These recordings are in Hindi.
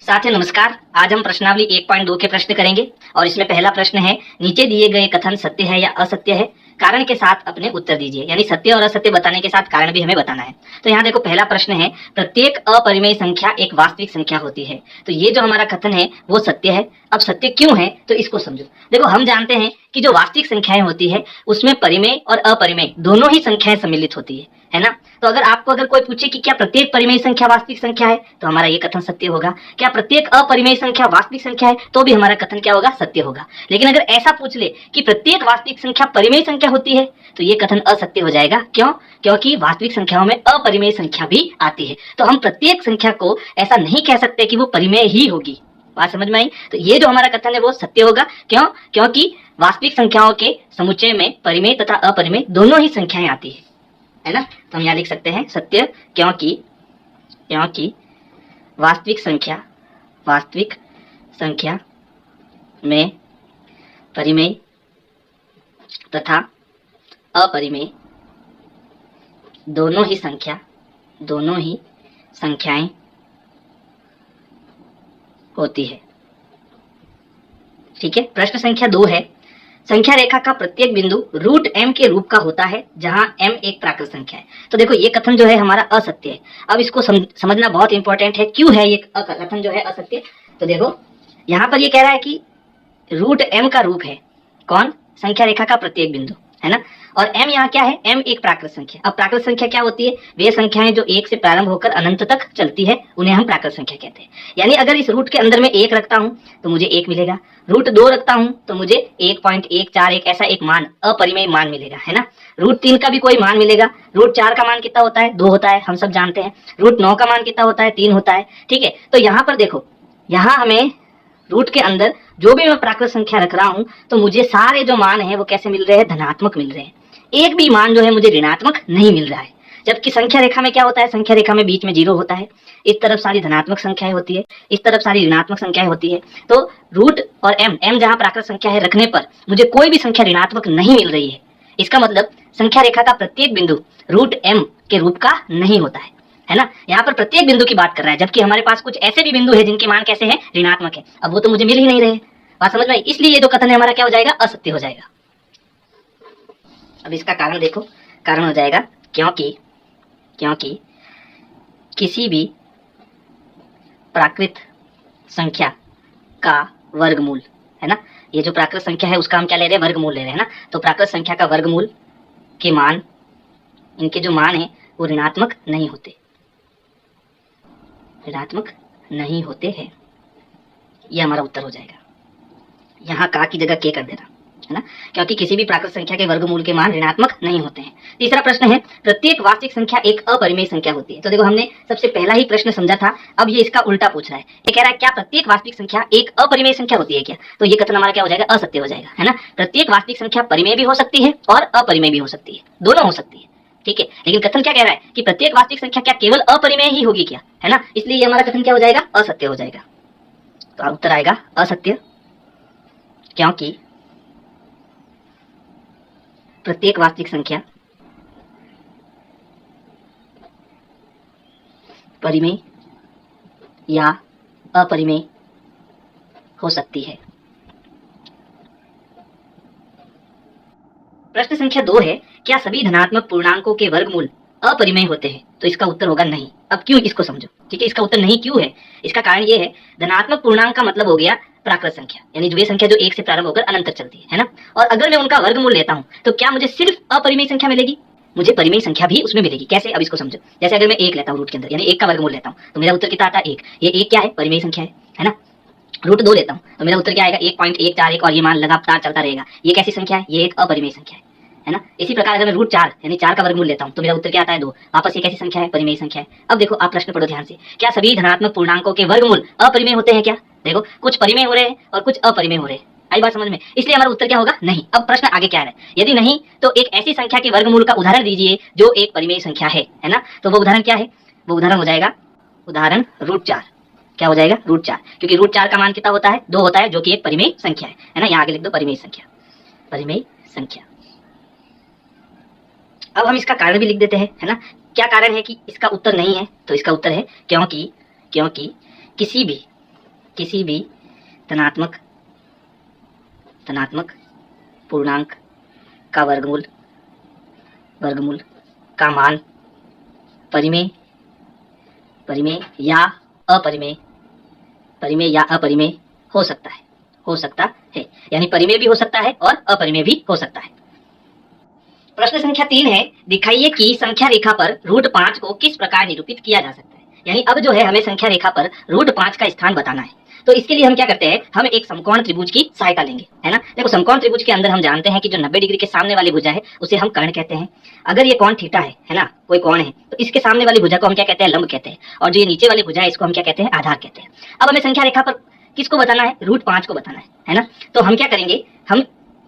साथियों नमस्कार। आज हम प्रश्नावली 1.2 के प्रश्न करेंगे और इसमें पहला प्रश्न है, नीचे दिए गए कथन सत्य है या असत्य है, कारण के साथ अपने उत्तर दीजिए। यानी सत्य और असत्य बताने के साथ कारण भी हमें बताना है। तो यहाँ देखो पहला प्रश्न है, प्रत्येक अपरिमेय संख्या एक वास्तविक संख्या होती है। तो ये जो हमारा कथन है वो सत्य है। अब सत्य क्यों है तो इसको समझो। देखो हम जानते हैं कि जो वास्तविक संख्याएं होती है उसमें परिमेय और अपरिमेय दोनों ही संख्याएं सम्मिलित होती है ना। तो अगर कोई पूछे कि क्या प्रत्येक परिमेय संख्या वास्तविक संख्या है तो हमारा ये कथन सत्य होगा। क्या प्रत्येक अपरिमेय संख्या वास्तविक संख्या है तो भी हमारा कथन क्या होगा, सत्य होगा। लेकिन अगर ऐसा पूछ ले कि प्रत्येक वास्तविक संख्या परिमेय संख्या होती है तो ये कथन असत्य हो जाएगा। क्यों? क्योंकि वास्तविक संख्याओं में अपरिमेय संख्या भी आती है। तो हम प्रत्येक संख्या को ऐसा नहीं कह सकते कि वो परिमेय ही होगी। बात समझ में आई? तो ये जो हमारा कथन है वो सत्य होगा। क्यों? क्योंकि वास्तविक संख्याओं के समुच्चय में परिमेय तथा अपरिमेय दोनों ही संख्याएं आती है ना। तो हम यहाँ लिख सकते हैं सत्य, क्योंकि वास्तविक संख्या में परिमेय तथा अपरिमेय दोनों ही संख्याएं होती है। ठीक है। प्रश्न संख्या 2 है, संख्या रेखा का प्रत्येक बिंदु रूट एम के रूप का होता है जहां एम एक प्राकृत संख्या है। तो देखो ये कथन जो है हमारा असत्य है। अब इसको समझना बहुत इंपॉर्टेंट है, क्यों है ये कथन जो है असत्य। तो देखो यहाँ पर ये कह रहा है कि रूट एम का रूप है कौन? संख्या रेखा का प्रत्येक बिंदु, है ना। और एम यहाँ क्या है? एम एक प्राकृत संख्या। अब प्राकृत संख्या क्या होती है? वे संख्याएं जो एक से प्रारंभ होकर अनंत तक चलती है उन्हें हम प्राकृत संख्या कहते हैं। यानी अगर इस रूट के अंदर में 1 रखता हूं तो मुझे 1 मिलेगा, रूट 2 रखता हूं तो मुझे 1.141 ऐसा एक मान, अपरिमेय मान मिलेगा, है ना। रूट 3 का भी कोई मान मिलेगा। रूट 4 का मान कितना होता है? 2 होता है, हम सब जानते हैं। रूट 9 का मान कितना होता है? 3 होता है। ठीक है। तो यहाँ पर देखो, यहाँ हमें रूट के अंदर जो भी मैं प्राकृत संख्या रख रहा हूं तो मुझे सारे जो मान है वो कैसे मिल रहे हैं? धनात्मक मिल रहे हैं। एक भी मान जो है मुझे ऋणात्मक नहीं मिल रहा है। जबकि संख्या रेखा में क्या होता है? संख्या रेखा में बीच में 0 होता है, इस तरफ सारी धनात्मक संख्याएं होती है, इस तरफ सारी ऋणात्मक संख्याएं होती है। तो रूट और एम जहां प्राकृत संख्या है रखने पर मुझे कोई भी संख्या ऋणात्मक नहीं मिल रही है। इसका मतलब संख्या रेखा का प्रत्येक बिंदु रूट एम के रूप का नहीं होता है ना। यहाँ पर प्रत्येक बिंदु की बात कर रहा है, जबकि हमारे पास कुछ ऐसे भी बिंदु है जिनके मान कैसे हैं? ऋणात्मक है। अब वो तो मुझे मिल ही नहीं रहे। बात समझ में आई? इसलिए ये जो कथन है हमारा क्या हो जाएगा? असत्य हो जाएगा। अब इसका कारण देखो, कारण हो जाएगा क्योंकि किसी भी प्राकृत संख्या का वर्गमूल, है ना। ये जो प्राकृत संख्या है उसका हम क्या ले रहे हैं? वर्गमूल ले रहे हैं ना। तो प्राकृत संख्या का वर्गमूल के मान, इनके जो मान है वो ऋणात्मक नहीं होते हैं। ये हमारा उत्तर हो जाएगा। यहाँ का की जगह के कर देना, है ना। क्योंकि किसी भी प्राकृत संख्या के वर्गमूल के मान ऋणात्मक नहीं होते हैं। तीसरा प्रश्न है, प्रत्येक वास्तविक संख्या एक अपरिमेय संख्या होती है। तो देखो हमने सबसे पहला ही प्रश्न समझा था, अब ये इसका उल्टा पूछ रहा है। ये कह रहा है क्या प्रत्येक वास्तविक संख्या एक अपरिमेय संख्या होती है क्या? तो ये कथन हमारा क्या हो जाएगा? असत्य हो जाएगा, है ना। प्रत्येक वास्तविक संख्या परिमेय भी हो सकती है और अपरिमेय भी हो सकती है, दोनों हो सकती है। ठीक है। लेकिन कथन क्या कह रहा है कि प्रत्येक वास्तविक संख्या क्या केवल अपरिमेय ही होगी क्या, है ना। इसलिए ये हमारा कथन क्या हो जाएगा? असत्य हो जाएगा। तो उत्तर आएगा असत्य, क्योंकि प्रत्येक वास्तविक संख्या परिमेय या अपरिमेय हो सकती है। प्रश्न संख्या 2 है, क्या सभी धनात्मक पूर्णांकों के वर्गमूल अपरिमेय होते हैं? तो इसका उत्तर होगा नहीं। अब क्यों, इसको समझो। ठीक है। इसका उत्तर नहीं क्यों है? इसका कारण ये है, धनात्मक पूर्णांक का मतलब हो गया प्राकृत संख्या, यानी जो ये संख्या जो 1 से प्रारंभ होकर अनंत तक चलती है ना। और अगर मैं उनका वर्गमूल लेता हूं तो क्या मुझे सिर्फ अपरिमेय संख्या मिलेगी? मुझे परिमेय संख्या भी उसमें मिलेगी। कैसे? अब इसको समझो। जैसे अगर मैं 1 लेता हूं रूट के अंदर, यानी 1 का वर्गमूल लेता हूं तो मेरा उत्तर कितना आता है? 1। ये 1 क्या है? परिमेय संख्या है ना। रूट 2 लेता हूं तो मेरा उत्तर क्या आएगा? 1.141 और ये मान लगातार चलता रहेगा। ये कैसी संख्या है? ये एक अपरिमेय संख्या है ना। इसी प्रकार अगर मैं रूट 4 यानी 4 का वर्गमूल लेता हूं तो मेरा उत्तर क्या आता है? 2। वापस ये कैसी संख्या है? परिमेय संख्या है। अब देखो आप प्रश्न पढ़ो ध्यान से, क्या सभी धनात्मक पूर्णांकों के वर्गमूल अपरिमेय होते हैं क्या? देखो कुछ परिमेय हो रहे हैं और कुछ अपरिमेय हो रहे हैं। आई बात समझ में? इसलिए हमारा उत्तर क्या होगा? नहीं। अब प्रश्न आगे क्या है? यदि नहीं तो एक ऐसी संख्या के वर्गमूल का उदाहरण दीजिए जो एक परिमेय संख्या है ना। तो वो उदाहरण क्या है? वो उदाहरण हो जाएगा उदाहरण रूट 4। क्या हो जाएगा? रूट 4, क्योंकि रूट 4 का मान कितना होता है? 2 होता है, जो कि एक परिमेय संख्या है ना। यहाँ आगे लिख दो परिमेय संख्या। अब हम इसका कारण भी लिख देते हैं, है ना। क्या कारण है कि इसका उत्तर नहीं है? तो इसका उत्तर है क्योंकि किसी भी किसी भी धनात्मक पूर्णांक का वर्गमूल का मान परिमेय या अपरिमेय हो सकता है। यानी परिमेय भी हो सकता है और अपरिमेय भी हो सकता है। प्रश्न संख्या 3 है, दिखाइए कि संख्या रेखा पर √5 को किस प्रकार निरूपित किया जा सकता है। यानी अब जो है हमें संख्या रेखा पर √5 का स्थान बताना है। तो इसके लिए हम क्या करते हैं, हम एक समकोण त्रिभुज की सहायता लेंगे, है ना। देखो समकोण त्रिभुज के अंदर हम जानते हैं कि जो 90 डिग्री के सामने वाली भुजा है उसे हम कर्ण कहते हैं। अगर ये कोण थीटा है ना, कोई कोण है, तो इसके सामने वाली भुजा को हम क्या कहते हैं, लंब कहते हैं। और जो ये नीचे वाली भुजा है इसको हम क्या कहते हैं, आधार कहते हैं। अब हमें संख्या रेखा पर किसको बताना है, √5 को बताना है ना। तो हम क्या करेंगे, हम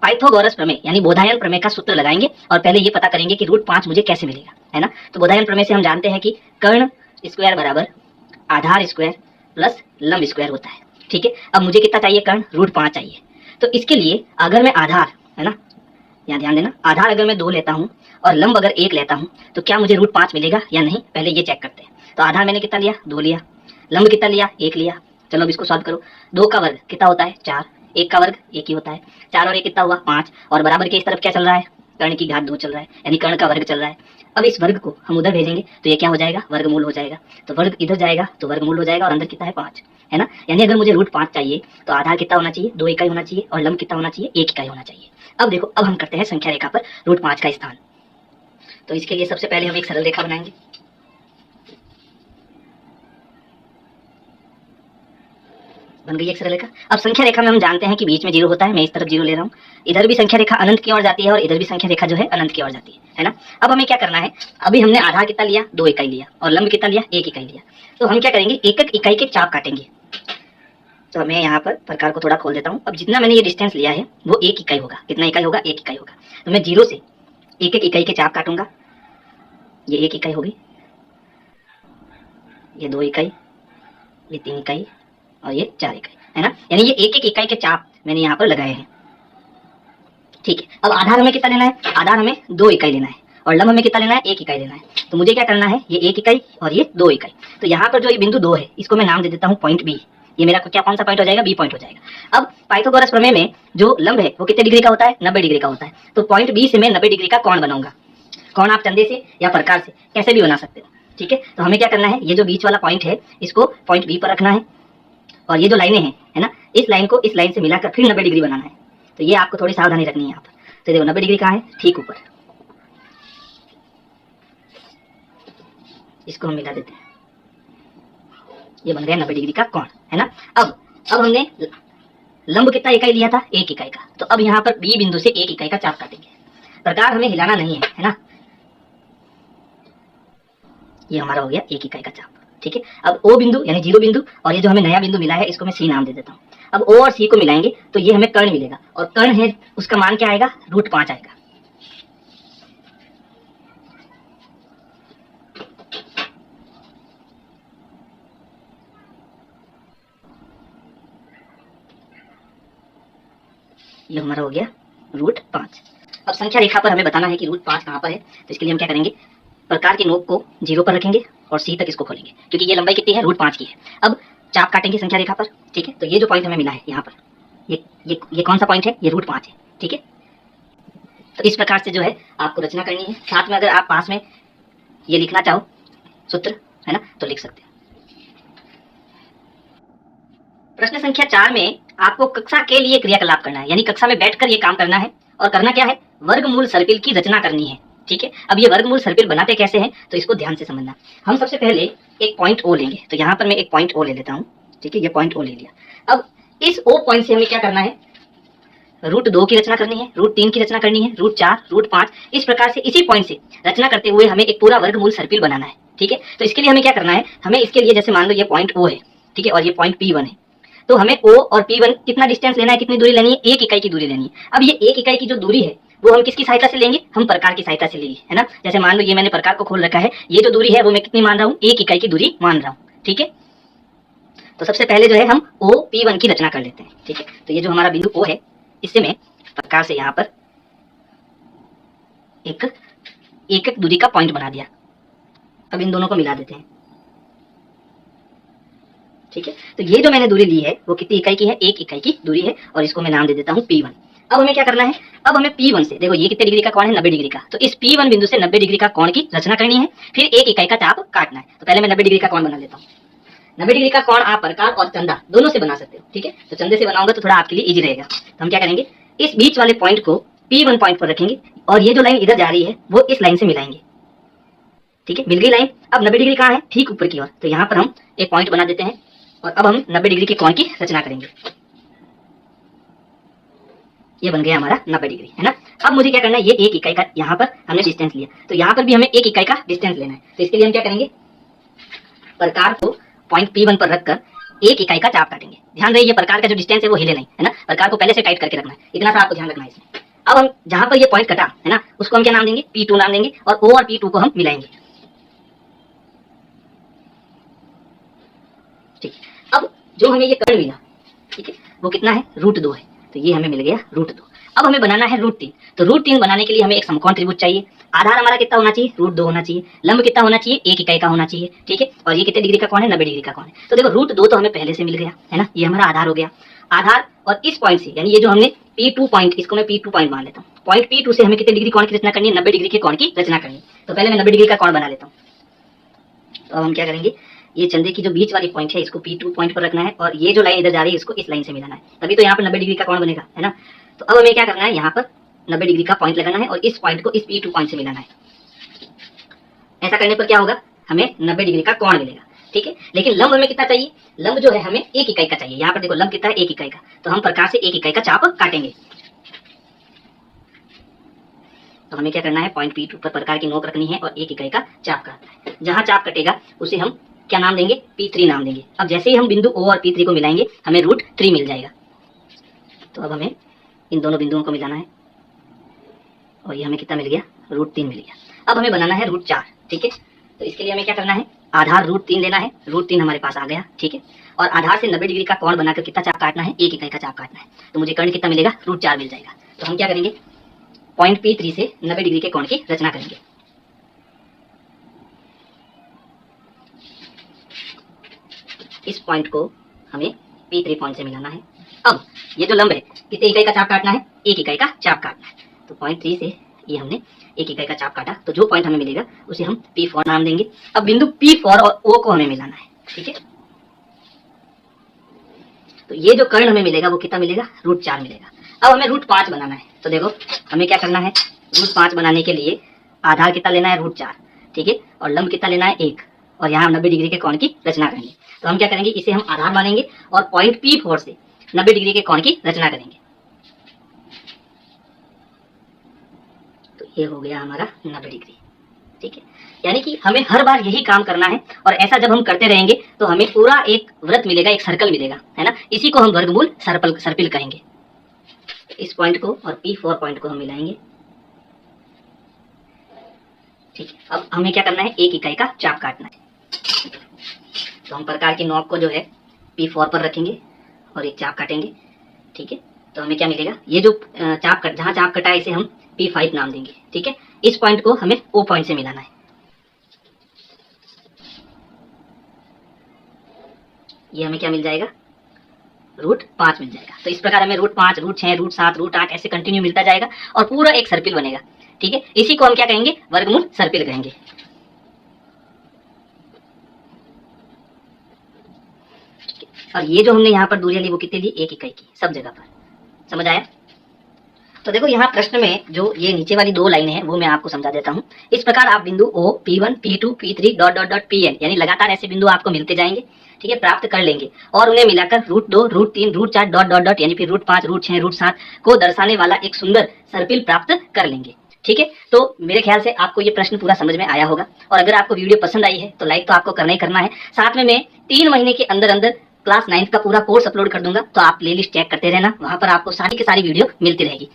पाइथागोरस प्रमेय यानी बोधायन प्रमेय का सूत्र लगाएंगे और पहले ये पता करेंगे कि √5 मुझे कैसे मिलेगा, है ना। तो बोधायन प्रमेय से हम जानते हैं कि कर्ण स्क्वायर बराबर आधार स्क्वायर प्लस लंब स्क्वायर होता है। ठीक है, अब मुझे कितना चाहिए, कर्ण √5 चाहिए। तो इसके लिए अगर मैं आधार, है ना, यहाँ ध्यान देना, आधार अगर मैं 2 लेता हूँ और लंब अगर 1 लेता हूँ तो क्या मुझे √5 मिलेगा या नहीं, पहले ये चेक करते हैं। तो आधार मैंने कितना लिया, 2 लिया, लंब कितना लिया, 1 लिया। चलो अब इसको सॉल्व करो। 2 का वर्ग कितना होता है, 4, 1 का वर्ग 1 ही होता है। 4 और 1 कितना हुआ, 5, और बराबर के इस तरफ क्या चल रहा है, कर्ण की घात 2 चल रहा है, यानी कर्ण का वर्ग चल रहा है। अब इस वर्ग को हम उधर भेजेंगे तो ये क्या हो जाएगा, वर्गमूल हो जाएगा। तो वर्ग इधर जाएगा तो वर्गमूल हो जाएगा, और अंदर कितना है, 5, है ना। यानी अगर मुझे √5 चाहिए तो आधार कितना होना चाहिए, 2 इकाई होना चाहिए, और लंब कितना होना चाहिए, 1 इकाई होना चाहिए। अब देखो, अब हम करते हैं संख्या रेखा पर √5 का स्थान। तो इसके लिए सबसे पहले हम एक सरल रेखा बनाएंगे। बन गई एक सरल रेखा। अब संख्या रेखा में हम जानते हैं कि बीच में 0 होता है, मैं इस तरफ 0 ले रहा हूँ। इधर भी संख्या रेखा अनंत की ओर जाती है और इधर भी संख्या रेखा जो है अनंत की ओर जाती है ना। अब हमें क्या करना है, अभी हमने आधार कितना लिया, 2 इकाई लिया, और लंब कितना लिया, 1 इकाई लिया। तो हम क्या करेंगे, एक एक इकाई के चाप काटेंगे। तो मैं यहाँ पर प्रकार को थोड़ा खोल देता हूँ। अब जितना मैंने ये डिस्टेंस लिया है वो 1 इकाई होगा। कितना इकाई होगा, 1 इकाई होगा। तो मैं 0 से एक एक इकाई के चाप काटूंगा। ये 1 इकाई होगी, ये 2 इकाई, ये 3 इकाई, और ये 4 इकाई, है ना। यानी ये एक एक इकाई के चाप मैंने यहाँ पर लगाए हैं। ठीक है, अब आधार हमें कितना लेना है, आधार हमें 2 इकाई लेना है, और लंब हमें कितना लेना है, 1 इकाई लेना है। तो मुझे क्या करना है, ये 1 इकाई और ये 2 इकाई। तो यहाँ पर जो ये बिंदु 2 है इसको मैं नाम दे देता हूँ पॉइंट बी। ये मेरा क्या, कौन सा पॉइंट हो जाएगा, बी पॉइंट हो जाएगा। अब पाइथागोरस प्रमेय में जो लंब है वो कितने डिग्री का होता है, 90 डिग्री का होता है। तो पॉइंट बी से मैं 90 डिग्री का कोण बनाऊंगा। कोण आप चंदे से या प्रकार से कैसे भी बना सकते हो। ठीक है, तो हमें क्या करना है, ये जो बीच वाला पॉइंट है इसको पॉइंट बी पर रखना है, और ये जो लाइनें हैं, है ना, इस लाइन को इस लाइन से मिलाकर फिर 90 डिग्री बनाना है। तो ये आपको थोड़ी सावधानी रखनी है यहाँ पर। तो देखो 90 डिग्री कहाँ है, ठीक ऊपर। इसको हम मिला देते हैं, ये बन गया 90 डिग्री का कोण, है ना। अब हमने लंब कितना इकाई लिया था, 1 इकाई का। तो अब यहाँ पर बी बिंदु से 1 इकाई का चाप काटेंगे। प्रकार हमें हिलाना नहीं है ना। ये हमारा हो गया 1 इकाई का चाप। ठीक है, अब ओ बिंदु यानी 0 बिंदु, और ये जो हमें नया बिंदु मिला है इसको मैं सी नाम दे देता हूँ। अब ओ और सी को मिलाएंगे तो ये हमें कर्ण मिलेगा, और कर्ण है उसका मान क्या आएगा, √5 आएगा। ये हमारा हो गया √5। अब संख्या रेखा पर हमें बताना है कि √5 कहाँ पर है। तो इसके लिए हम क्या करेंगे, प्रकार की नोक को 0 पर रखेंगे और सी तक इसको खोलेंगे, क्योंकि ये लंबाई कितनी है, √5 की है। अब चाप काटेंगे संख्या रेखा पर। ठीक है, तो ये जो पॉइंट हमें मिला है यहाँ पर, ये कौन सा पॉइंट है, ये √5 है। ठीक है, तो इस प्रकार से जो है आपको रचना करनी है। साथ में अगर आप पास में ये लिखना चाहो सूत्र, है ना, तो लिख सकते हैं। प्रश्न संख्या 4 में आपको कक्षा के लिए क्रियाकलाप करना है, यानी कक्षा में बैठकर ये काम करना है। और करना क्या है, वर्गमूल सर्पिल की रचना करनी है। ठीक है, अब ये वर्गमूल सर्पिल बनाते कैसे हैं तो इसको ध्यान से समझना। हम सबसे पहले एक पॉइंट ओ लेंगे। तो यहाँ पर मैं एक पॉइंट ओ ले लेता हूँ। ठीक है, ये पॉइंट ओ ले लिया। अब इस ओ पॉइंट से हमें क्या करना है, √2 की रचना करनी है, √3 की रचना करनी है, √4, √5, इस प्रकार से इसी पॉइंट से रचना करते हुए हमें एक पूरा वर्गमूल सर्पिल बनाना है। ठीक है, तो इसके लिए हमें क्या करना है, हमें इसके लिए जैसे मान लो ये पॉइंट ओ है, ठीक है, और ये पॉइंट P1 है। तो हमें O और P1 कितना डिस्टेंस लेना है, कितनी दूरी लेनी है, 1 इकाई की दूरी लेनी है। अब ये 1 इकाई की जो दूरी है वो हम किसकी सहायता से लेंगे, हम प्रकार की सहायता से लेंगे, है ना। जैसे मान लो ये मैंने प्रकार को खोल रखा है, ये जो दूरी है वो मैं कितनी मान रहा हूँ, 1 इकाई की दूरी मान रहा हूँ। ठीक है, तो सबसे पहले जो है हम OP1 की रचना कर लेते हैं। ठीक है, तो ये जो हमारा बिंदु O है इससे मैं प्रकार से यहाँ पर एक एक दूरी का पॉइंट बना दिया। अब इन दोनों को मिला देते हैं। ठीक है। तो ये जो मैंने दूरी ली है वो कितनी इकाई की है, 1 इकाई की दूरी है, और इसको मैं नाम दे देता हूँ P1। अब हमें क्या करना है, अब हमें P1 से, देखो ये कितने डिग्री का कोण है, 90 डिग्री का, तो इस P1 बिंदु से 90 डिग्री का कोण की रचना करनी है, फिर 1 इकाई का चाप काटना है। तो पहले मैं 90 डिग्री का कोण बना लेता हूँ। 90 डिग्री का कोण आप प्रकार और चंदा दोनों से बना सकते हो, ठीक है। तो चंदे से बनाऊंगा तो थोड़ा आपके लिए इजी रहेगा। तो हम क्या करेंगे, इस बीच वाले पॉइंट को P1 पॉइंट पर रखेंगे, और ये जो लाइन इधर जा रही है वो इस लाइन से मिलाएंगे, ठीक है। मिल गई लाइन। अब 90 डिग्री कहाँ है, ठीक ऊपर की ओर, तो यहाँ पर हम एक पॉइंट बना देते हैं, और अब हम 90 डिग्री के कोण की रचना करेंगे। ये बन गया हमारा 90 डिग्री, है ना। अब मुझे क्या करना है, ये 1 इकाई का यहाँ पर हमने डिस्टेंस लिया, तो यहाँ पर भी हमें 1 इकाई का डिस्टेंस लेना है। तो इसके लिए हम क्या करेंगे, प्रकार को पॉइंट P1 पर रखकर 1 इकाई का चाप काटेंगे। ध्यान रहे ये प्रकार का जो डिस्टेंस है वो हिले नहीं, है ना। प्रकार को पहले से टाइट करके रखना है, इतना सा आपको ध्यान रखना है इसमें। अब हम जहां पर ये पॉइंट कटा है ना, उसको हम क्या नाम देंगे, P2 नाम देंगे, और O और P2 को हम मिलाएंगे, ठीक है। अब जो हमें ये कर्ण मिला, ठीक है, वो कितना है, √2 है, तो ये हमें मिल गया √2। अब हमें बनाना है √3। तो √3 बनाने के लिए हमें एक समकोण त्रिभुज चाहिए। आधार हमारा कितना होना चाहिए, √2 होना चाहिए। लंब कितना होना चाहिए, 1 इकाई का होना चाहिए, ठीक है। और ये कितने डिग्री का कोण है, 90 डिग्री का कोण है। तो देखो √2 तो हमें पहले से मिल गया, है ना, ये हमारा आधार हो गया। आधार और इस पॉइंट से, यानी ये जो हमने P2 पॉइंट, इसको मैं P2 पॉइंट मान लेता हूँ। पॉइंट P2 से हमें कितने डिग्री कोण की रचना करनी है, 90 डिग्री के कोण की रचना करनी है। तो पहले मैं 90 डिग्री का कोण बना लेता हूँ। तो अब हम क्या करेंगे, ये चंदे की जो बीच वाली पॉइंट है इसको P2 पॉइंट पर रखना है, और ये जो लाइन इधर जा रही है इसको इस लाइन से मिलाना है, तभी तो यहाँ पर 90 डिग्री का कोण बनेगा, है ना। तो अब हमें क्या करना है, यहाँ पर 90 डिग्री का पॉइंट लगाना है, और इस पॉइंट को इस P2 पॉइंट से मिलाना है। ऐसा करने पर क्या होगा, हमें 90 डिग्री का कोण मिलेगा, ठीक है। लेकिन लंब हमें कितना चाहिए, लंब जो है हमें 1 इकाई का चाहिए। यहाँ पर देखो लंब कितना है, 1 इकाई का, तो हम प्रकार से 1 इकाई का चाप काटेंगे। तो हमें क्या करना है, पॉइंट P2 पर प्रकार की नोक रखनी है, और 1 इकाई का चाप काटना है। जहां चाप कटेगा उसे हम क्या नाम देंगे, P3 नाम देंगे। अब जैसे ही हम बिंदु O और P3 को मिलाएंगे हमें √3 मिल जाएगा। तो अब हमें इन दोनों बिंदुओं को मिलाना है, और ये हमें कितना मिल गया, √3 मिल गया। अब हमें बनाना है √4, ठीक है। तो इसके लिए हमें क्या करना है, आधार √3 लेना है। √3 हमारे पास आ गया, ठीक है। और आधार से 90 डिग्री का कोण बनाकर कितना चाप काटना है, 1 इकाई का चाप काटना है। तो मुझे कर्ण कितना मिलेगा, √4 मिल जाएगा। तो हम क्या करेंगे, पॉइंट P3 से 90 डिग्री के कोण की रचना करेंगे। इस पॉइंट को हमें P3 पॉइंट से मिलाना है। अब ये जो लंब है कितने इकाई का चाप काटना है, 1 इकाई का चाप काटना है। तो पॉइंट 3 से ये हमने 1 इकाई का चाप काटा, तो जो पॉइंट हमें मिलेगा उसे हम P4 नाम देंगे। अब बिंदु P4 और O को हमें मिलाना है, ठीक है। तो ये जो कर्ण हमें मिलेगा वो कितना मिलेगा, √4 मिलेगा। अब हमें √5 बनाना है। तो देखो हमें क्या करना है, √5 बनाने के लिए आधार कितना लेना है, √4, ठीक है, और लंब कितना लेना है, 1, और यहाँ 90 डिग्री के कोण की रचना करेंगे। तो हम क्या करेंगे, इसे हम आधार मानेंगे, और पॉइंट P4 से 90 डिग्री के कोण की रचना करेंगे। तो ये हो गया हमारा 90 डिग्री, ठीक है। यानी कि हमें हर बार यही काम करना है, और ऐसा जब हम करते रहेंगे तो हमें पूरा एक वृत्त मिलेगा, एक सर्कल मिलेगा, है ना। इसी को हम वर्गमूल सर्पिल कहेंगे। इस पॉइंट को और P4 पॉइंट को हम मिलाएंगे, ठीक है। अब हमें क्या करना है, 1 इकाई का चाप काटना है। तो हम प्रकार की नोक को जो है P4 पर रखेंगे और एक चाप काटेंगे, ठीक है। तो हमें क्या मिलेगा, ये जो जहां चाप कटा है इसे हम P5 नाम देंगे, ठीक है। इस पॉइंट को हमें O पॉइंट से मिलाना है। ये हमें क्या मिल जाएगा, √5 मिल जाएगा। तो इस प्रकार हमें √5, √6, √7, √8 ऐसे कंटिन्यू मिलता जाएगा, और पूरा एक सर्पिल बनेगा, ठीक है। इसी को हम क्या कहेंगे, वर्गमूल सर्पिल कहेंगे। और ये जो हमने यहाँ पर दूरियां ली वो कितनी ली, 1 इकाई की, सब जगह पर। समझ आया। तो देखो यहाँ प्रश्न में जो ये नीचे वाली 2 लाइनें हैं वो मैं आपको समझा देता हूँ। इस प्रकार आप बिंदु O, P1, P2, P3 dot dot dot Pn, यानी लगातार ऐसे बिंदु आपको मिलते जाएंगे, ठीक है, प्राप्त कर लेंगे, और उन्हें मिलाकर √2, √3, √4 डॉट डॉट डॉट, यानी फिर √5, √6, √7 को दर्शाने वाला एक सुंदर सर्पिल प्राप्त कर लेंगे, ठीक है। तो मेरे ख्याल से आपको ये प्रश्न पूरा समझ में आया होगा, और अगर आपको वीडियो पसंद आई है तो लाइक तो आपको करना ही करना है। साथ में मैं 3 महीने के अंदर अंदर क्लास 9 का पूरा कोर्स अपलोड कर दूंगा, तो आप प्लेलिस्ट चेक करते रहना, वहां पर आपको सारी की सारी वीडियो मिलती रहेगी।